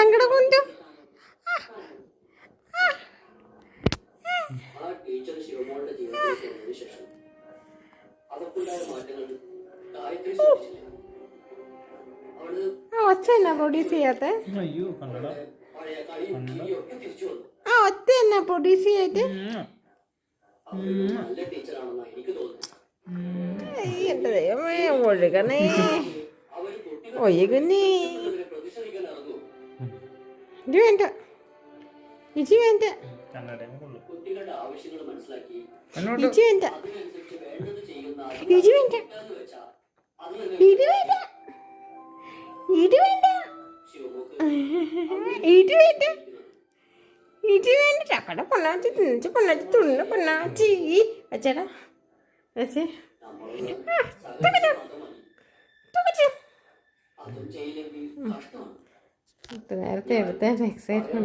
സങ്കടം കൊണ്ടു ഒച്ച എന്നാ പ്രൊഡ്യൂസ് ചെയ്യാത്ത ഒച്ച എന്നാ പ്രൊഡ്യൂസ് ചെയ്തിട്ട് എന്റെ ദൈവമേ ഒഴുകണേ ഒഴുകുന്നേ ഇത് വേണ്ട ഇജി വേണ്ട ഇജി വേണ്ട ഇജി വേണ്ട ഇത് വേണ്ട ഇത് വേണ്ട ഇത് വേണ്ട ഇത് വേണ്ട ചക്കട പൊണ്ണാച്ചി തിന്നിച്ച് പൊണ്ണാച്ചി തുണ്ണ പൊണ്ണാച്ചി വെച്ചേടാ വെച്ചേ നേരത്തെ എടുത്ത എക്സൈറ്റ്മെന്റ്